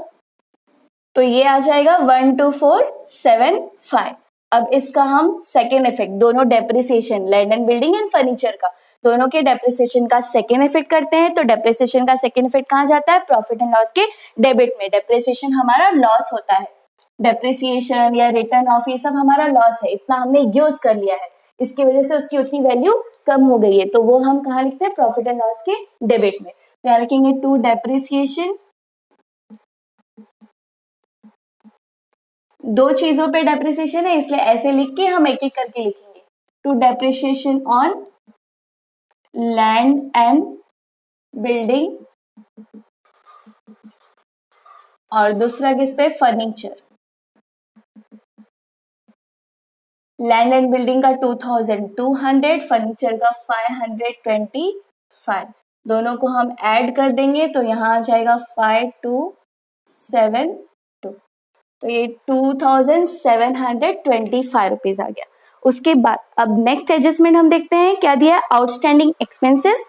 12475। अब इसका हम सेकेंड इफेक्ट दोनों depreciation land and building and furniture का दोनों के डेप्रिसिएशन का सेकेंड इफेक्ट करते हैं। तो डेप्रिसिएशन का सेकेंड इफेक्ट कहाँ जाता है, प्रॉफिट एंड लॉस के डेबिट में। डेप्रिसिएशन हमारा लॉस होता है, डेप्रिसिएशन या रिटर्न ऑफ ये सब हमारा लॉस है, इतना हमने यूज कर लिया है, इसकी वजह से उसकी उतनी वैल्यू कम हो गई है, तो वो हम कहाँ लिखते हैं प्रॉफिट एंड लॉस के डेबिट में। तो यहाँ लिखेंगे टू डेप्रिसिएशन, दो चीजों पे डेप्रिसिएशन है इसलिए ऐसे लिख के हम एक एक करके लिखेंगे। To depreciation on land and building और दूसरा किस पे, फर्नीचर। लैंड एंड बिल्डिंग का 2,200, फर्नीचर का 525, दोनों को हम ऐड कर देंगे तो यहाँ आ जाएगा 5272, तो ये 2,725 रुपीज आ गया। उसके बाद अब नेक्स्ट एडजस्टमेंट हम देखते हैं क्या दिया है, आउटस्टैंडिंग एक्सपेंसेस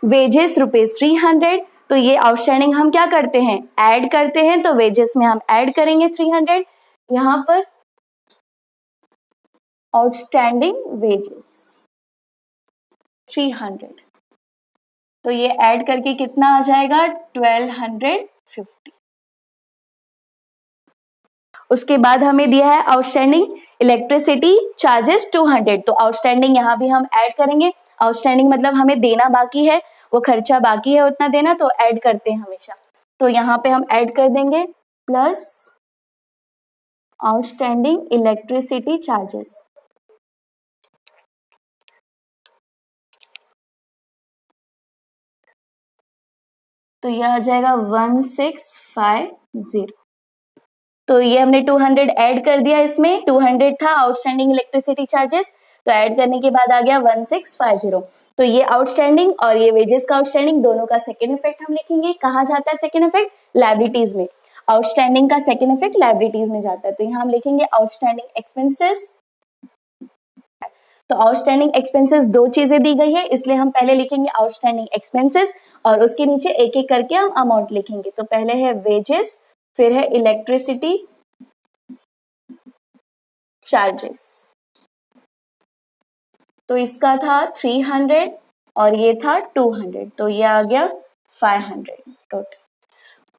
वेजेस ₹300। तो ये आउटस्टैंडिंग हम क्या करते हैं, ऐड करते हैं, तो वेजेस में हम ऐड करेंगे 300, यहाँ पर आउटस्टैंडिंग वेजेस 300, तो ये ऐड करके कितना आ जाएगा 1,250। उसके बाद हमें दिया है आउटस्टैंडिंग इलेक्ट्रिसिटी चार्जेस 200, तो आउटस्टैंडिंग यहाँ भी हम ऐड करेंगे। आउटस्टैंडिंग मतलब हमें देना बाकी है, वो खर्चा बाकी है उतना देना, तो ऐड करते हैं हमेशा, तो यहाँ पे हम ऐड कर देंगे प्लस आउटस्टैंडिंग इलेक्ट्रिसिटी चार्जेस। तो यह आ जाएगा 1650। तो ये हमने 200 ऐड कर दिया, इसमें 200 था आउटस्टैंडिंग इलेक्ट्रिसिटी चार्जेस, तो ऐड करने के बाद आ गया 1650। तो ये आउटस्टैंडिंग और ये वेजेस का आउटस्टैंडिंग दोनों का सेकेंड इफेक्ट हम लिखेंगे। कहाँ जाता है सेकेंड इफेक्ट, लायबिलिटीज में। आउटस्टैंडिंग का सेकेंड इफेक्ट लायबिलिटीज में जाता है, तो यहाँ हम लिखेंगे आउटस्टैंडिंग एक्सपेंसेस। तो आउटस्टैंडिंग एक्सपेंसेस दो चीजें दी गई है इसलिए हम पहले लिखेंगे आउटस्टैंडिंग एक्सपेंसेस और उसके नीचे एक एक करके हम अमाउंट लिखेंगे। तो पहले है वेजेस, फिर है इलेक्ट्रिसिटी चार्जेस। तो इसका था 300 और ये था 200, तो ये आ गया 500 टोटल।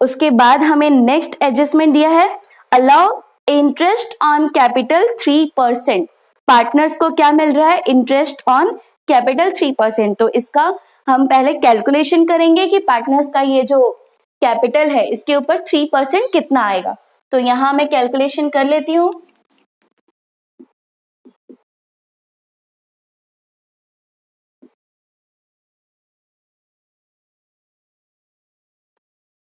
उसके बाद हमें नेक्स्ट एडजस्टमेंट दिया है allow interest on capital 3%। Partners को क्या मिल रहा है, इंटरेस्ट ऑन कैपिटल 3%। तो इसका हम पहले कैलकुलेशन करेंगे कि पार्टनर्स का ये जो कैपिटल है इसके ऊपर 3% कितना आएगा। तो यहां मैं कैलकुलेशन कर लेती हूँ।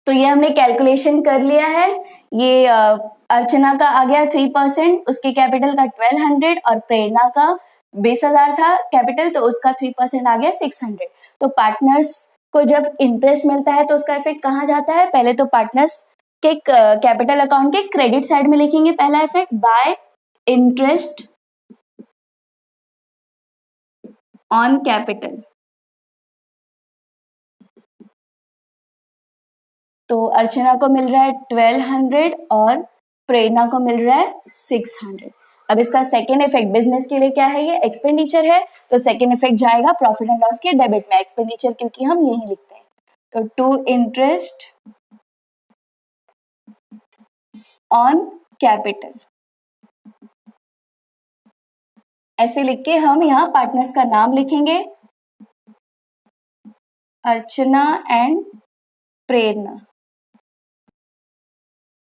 तो ये हमने कैलकुलेशन कर लिया है। ये अर्चना का आ गया 3%, उसके कैपिटल का 1200 और प्रेरणा का 20,000 था कैपिटल, तो उसका 3% आ गया 600। तो पार्टनर्स को जब इंटरेस्ट मिलता है तो उसका इफेक्ट कहाँ जाता है, पहले तो पार्टनर्स के कैपिटल अकाउंट के क्रेडिट साइड में लिखेंगे पहला effect bye interest on capital. तो अर्चना को मिल रहा है 1200 और प्रेरणा को मिल रहा है 600। अब इसका सेकेंड इफेक्ट बिजनेस के लिए क्या है, ये एक्सपेंडिचर है, तो सेकेंड इफेक्ट जाएगा प्रॉफिट एंड लॉस के डेबिट में, एक्सपेंडिचर क्योंकि हम यही लिखते हैं। तो टू इंटरेस्ट ऑन कैपिटल, ऐसे लिख के हम यहाँ पार्टनर्स का नाम लिखेंगे, अर्चना एंड प्रेरणा।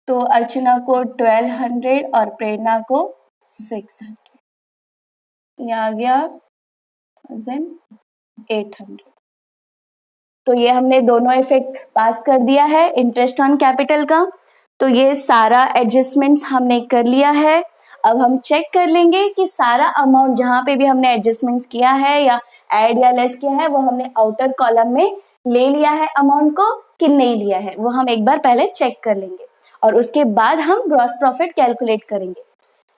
तो अर्चना को 1200 और प्रेरणा को 600, ये आ गया 1800। तो ये हमने दोनों इफेक्ट पास कर दिया है इंटरेस्ट ऑन कैपिटल का। तो ये सारा एडजस्टमेंट्स हमने कर लिया है। अब हम चेक कर लेंगे कि सारा अमाउंट जहां पे भी हमने एडजस्टमेंट्स किया है या ऐड या लेस किया है वो हमने आउटर कॉलम में ले लिया है अमाउंट को कि नहीं लिया है, वो हम एक बार पहले चेक कर लेंगे और उसके बाद हम ग्रॉस प्रॉफिट कैलकुलेट करेंगे।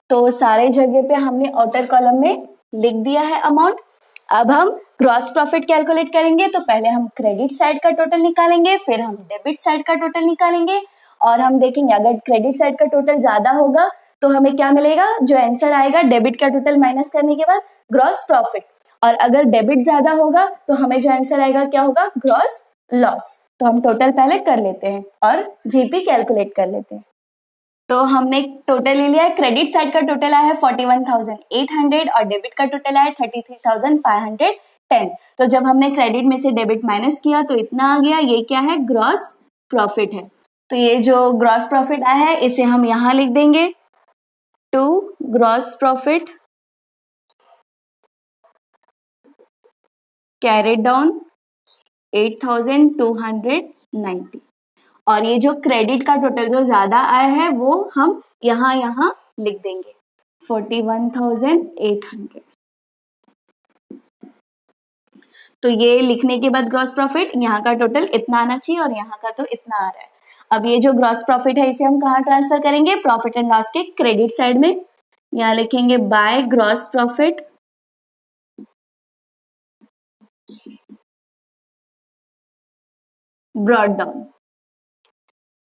तो सारे जगह पे हमने आउटर कॉलम में लिख दिया है अमाउंट। अब हम ग्रॉस प्रॉफिट कैलकुलेट करेंगे। तो पहले हम क्रेडिट साइड का टोटल निकालेंगे, फिर हम डेबिट साइड का टोटल निकालेंगे और हम देखेंगे अगर क्रेडिट साइड का टोटल ज्यादा होगा तो हमें क्या मिलेगा, जो आंसर आएगा डेबिट का टोटल माइनस करने के बाद ग्रॉस प्रॉफिट, और अगर डेबिट ज्यादा होगा तो हमें जो आंसर आएगा क्या होगा, ग्रॉस लॉस। तो हम टोटल पहले कर लेते हैं और जीपी कैलकुलेट कर लेते हैं। तो हमने टोटल ले लिया है, क्रेडिट साइड का टोटल आया है 41,800 और डेबिट का टोटल आया है 33,510। तो जब हमने क्रेडिट में से डेबिट माइनस किया तो इतना आ गया, ये क्या है, ग्रॉस प्रॉफिट है। तो ये जो ग्रॉस प्रॉफिट आया है इसे हम यहाँ लिख देंगे, to gross profit carried down 8,290। और ये जो क्रेडिट का टोटल जो ज्यादा आया है वो हम यहाँ लिख देंगे 41,800। तो ये लिखने के बाद ग्रॉस प्रॉफिट यहाँ का टोटल इतना आना चाहिए और यहाँ का तो इतना आ रहा है। अब ये जो ग्रॉस प्रॉफिट है इसे हम कहाँ ट्रांसफर करेंगे, प्रॉफिट एंड लॉस के क्रेडिट साइड में। यहाँ लिखेंगे by gross profit brought down,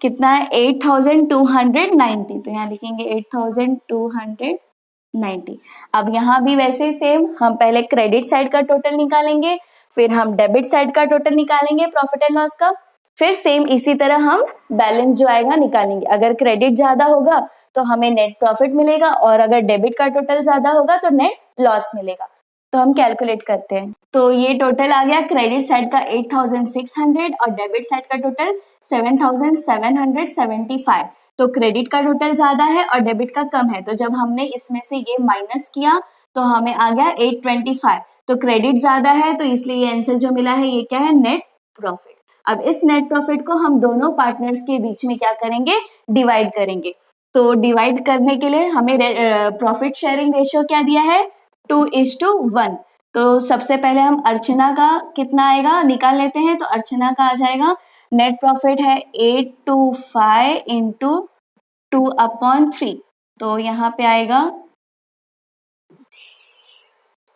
कितना है 8,290। तो यहाँ लिखेंगे 8,290। अब यहाँ भी वैसे सेम, हम पहले क्रेडिट साइड का टोटल निकालेंगे, फिर हम डेबिट साइड का टोटल निकालेंगे प्रॉफिट एंड लॉस का, फिर सेम इसी तरह हम बैलेंस जो आएगा निकालेंगे। अगर क्रेडिट ज्यादा होगा तो हमें नेट प्रॉफिट मिलेगा और अगर डेबिट का टोटल ज्यादा होगा तो नेट लॉस मिलेगा। तो हम कैलकुलेट करते हैं। तो ये टोटल आ गया क्रेडिट साइड का 8,600 और डेबिट साइड का टोटल 7,775। तो क्रेडिट का टोटल ज्यादा है और डेबिट का कम है, तो जब हमने इसमें से ये माइनस किया तो हमें आ गया 825। तो क्रेडिट ज्यादा है तो इसलिए ये आंसर जो मिला है ये क्या है, नेट प्रॉफिट। अब इस नेट प्रॉफिट को हम दोनों पार्टनर्स के बीच में क्या करेंगे, डिवाइड करेंगे। तो डिवाइड करने के लिए हमें प्रॉफिट शेयरिंग रेशियो क्या दिया है, 2:1। तो सबसे पहले हम अर्चना का कितना आएगा निकाल लेते हैं। तो अर्चना का आ जाएगा, नेट प्रॉफिट है 825 इंटू 2/3। तो यहाँ पे आएगा,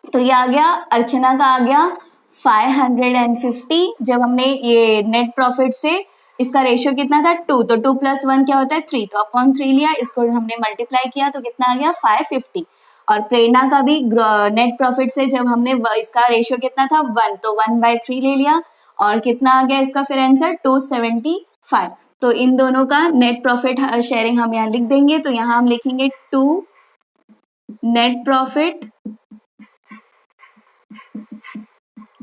तो ये आ गया, अर्चना का आ गया 550। जब हमने ये नेट प्रॉफिट से इसका रेशियो कितना था 2, तो 2 + 1 क्या होता है 3, तो अपॉन 3 लिया, इसको हमने मल्टीप्लाई किया तो कितना आ गया 550। और प्रेरणा का भी नेट प्रॉफिट से जब हमने इसका रेशियो कितना था 1, तो 1/3 ले लिया और कितना आ गया इसका फिर आंसर 275। तो इन दोनों का नेट प्रॉफिट शेयरिंग हम यहाँ लिख देंगे। तो यहाँ हम लिखेंगे 2 नेट प्रॉफिट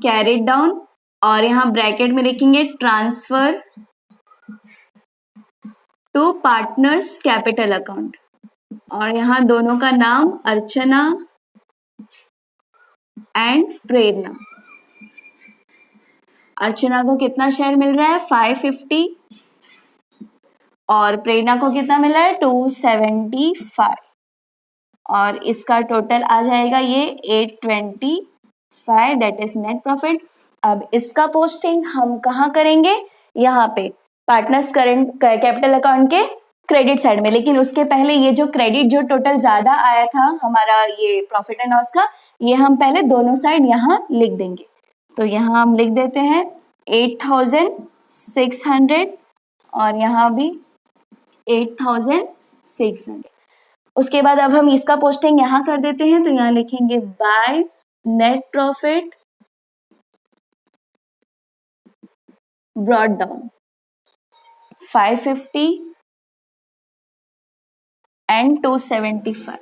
कैरिड डाउन और यहाँ ब्रैकेट में लिखेंगे transfer to partners capital account, और यहाँ दोनों का नाम अर्चना एंड प्रेरणा। अर्चना को कितना शेयर मिल रहा है 550 और प्रेरणा को कितना मिल रहा है 275 और इसका टोटल आ जाएगा ये 825, दैट इज नेट प्रॉफिट। अब इसका पोस्टिंग हम कहाँ करेंगे, यहाँ पे पार्टनर्स करंट कैपिटल अकाउंट के क्रेडिट साइड में। लेकिन उसके पहले ये जो क्रेडिट जो टोटल ज्यादा आया था हमारा ये प्रॉफिट एंड लॉस का, ये हम पहले दोनों साइड यहाँ लिख देंगे। तो यहाँ हम लिख देते हैं 8,600 और यहाँ भी 8,600। उसके बाद अब हम इसका पोस्टिंग यहाँ कर देते हैं, तो यहाँ लिखेंगे by net profit brought down 550 and 275।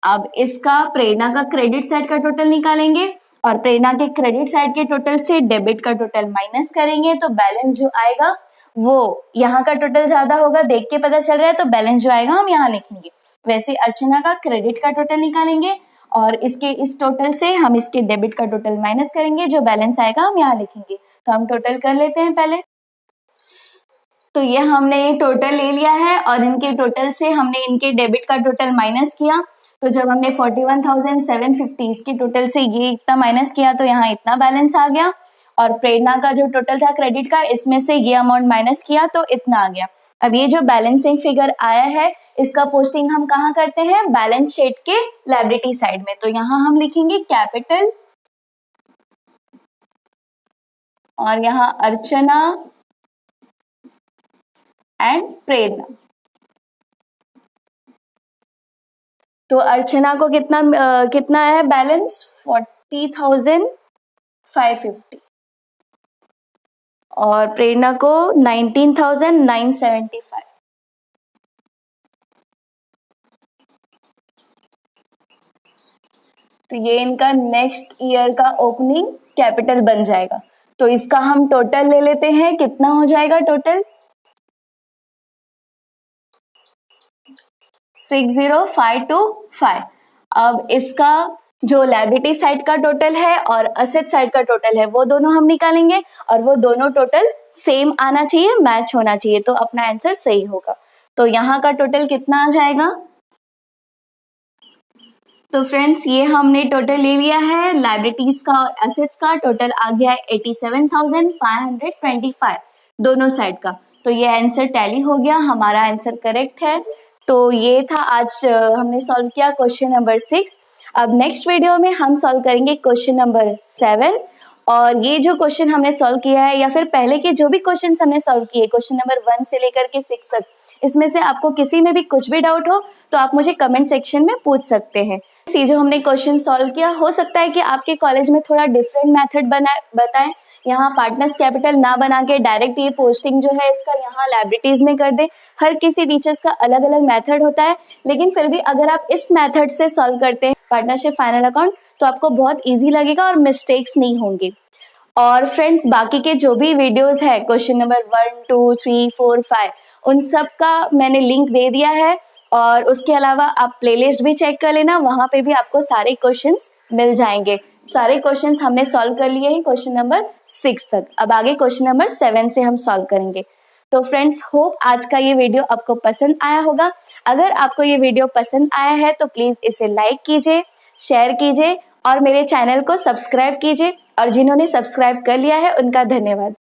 अब इसका प्रेरणा का क्रेडिट साइड का टोटल निकालेंगे और प्रेरणा के क्रेडिट साइड के टोटल से डेबिट का टोटल माइनस करेंगे, तो बैलेंस जो आएगा वो यहाँ का टोटल ज्यादा होगा, देख के पता चल रहा है, तो बैलेंस जो आएगा हम यहाँ लिखेंगे। वैसे अर्चना का क्रेडिट का टोटल निकालेंगे और इसके इस टोटल से हम इसके डेबिट का टोटल माइनस करेंगे, जो बैलेंस आएगा हम यहाँ लिखेंगे। तो हम टोटल कर लेते हैं पहले। तो ये हमने टोटल ले लिया है और इनके टोटल से हमने इनके डेबिट का टोटल माइनस किया। तो जब हमने 41,750 इसके टोटल से ये इतना माइनस किया तो यहाँ इतना बैलेंस आ गया, और प्रेरणा का जो टोटल था क्रेडिट का, इसमें से ये अमाउंट माइनस किया तो इतना आ गया। अब ये जो बैलेंसिंग फिगर आया है इसका पोस्टिंग हम कहाँ करते हैं, बैलेंस शीट के लायबिलिटी साइड में। तो यहाँ हम लिखेंगे कैपिटल और यहाँ अर्चना एंड प्रेरणा। तो अर्चना को कितना है बैलेंस 40,550 और प्रेरणा को 19,975। तो ये इनका नेक्स्ट ईयर का ओपनिंग कैपिटल बन जाएगा। तो इसका हम टोटल ले लेते हैं, कितना हो जाएगा टोटल 60,525। अब इसका जो लायबिलिटी साइड का टोटल है और असेट साइड का टोटल है वो दोनों हम निकालेंगे और वो दोनों टोटल सेम आना चाहिए, मैच होना चाहिए, तो अपना आंसर सही होगा। तो यहाँ का टोटल कितना आ जाएगा, तो फ्रेंड्स ये हमने टोटल ले लिया है लायबिलिटीज का और एसेट्स का, टोटल आ गया है 87,525 दोनों साइड का। तो ये आंसर टैली हो गया, हमारा आंसर करेक्ट है। तो ये था आज हमने सॉल्व किया क्वेश्चन नंबर 6। अब नेक्स्ट वीडियो में हम सॉल्व करेंगे क्वेश्चन नंबर 7। और ये जो क्वेश्चन हमने सॉल्व किया है या फिर पहले के जो भी क्वेश्चन हमने सॉल्व किए क्वेश्चन नंबर 1 से लेकर के 6 तक, इसमें से आपको किसी में भी कुछ भी डाउट हो तो आप मुझे कमेंट सेक्शन में पूछ सकते हैं। ये जो हमने क्वेश्चन सॉल्व किया, हो सकता है कि आपके कॉलेज में थोड़ा डिफरेंट मेथड बताएं, यहाँ पार्टनर्स कैपिटल ना बना के डायरेक्ट ये पोस्टिंग जो है इसका यहाँ लायबिलिटीज में कर दे। हर किसी टीचर्स का अलग अलग मेथड होता है, लेकिन फिर भी अगर आप इस मेथड से सॉल्व करते हैं पार्टनरशिप फाइनल अकाउंट तो आपको बहुत ईजी लगेगा और मिस्टेक्स नहीं होंगे। और फ्रेंड्स बाकी के जो भी वीडियोस है क्वेश्चन नंबर 1, 2, 3, 4, 5 उन सब का मैंने लिंक दे दिया है, और उसके अलावा आप प्लेलिस्ट भी चेक कर लेना, वहां पे भी आपको सारे क्वेश्चंस मिल जाएंगे। सारे क्वेश्चंस हमने सॉल्व कर लिए हैं क्वेश्चन नंबर 6 तक। अब आगे क्वेश्चन नंबर 7 से हम सॉल्व करेंगे। तो फ्रेंड्स होप आज का ये वीडियो आपको पसंद आया होगा। अगर आपको ये वीडियो पसंद आया है तो प्लीज इसे लाइक कीजिए, शेयर कीजिए और मेरे चैनल को सब्सक्राइब कीजिए। और जिन्होंने सब्सक्राइब कर लिया है उनका धन्यवाद।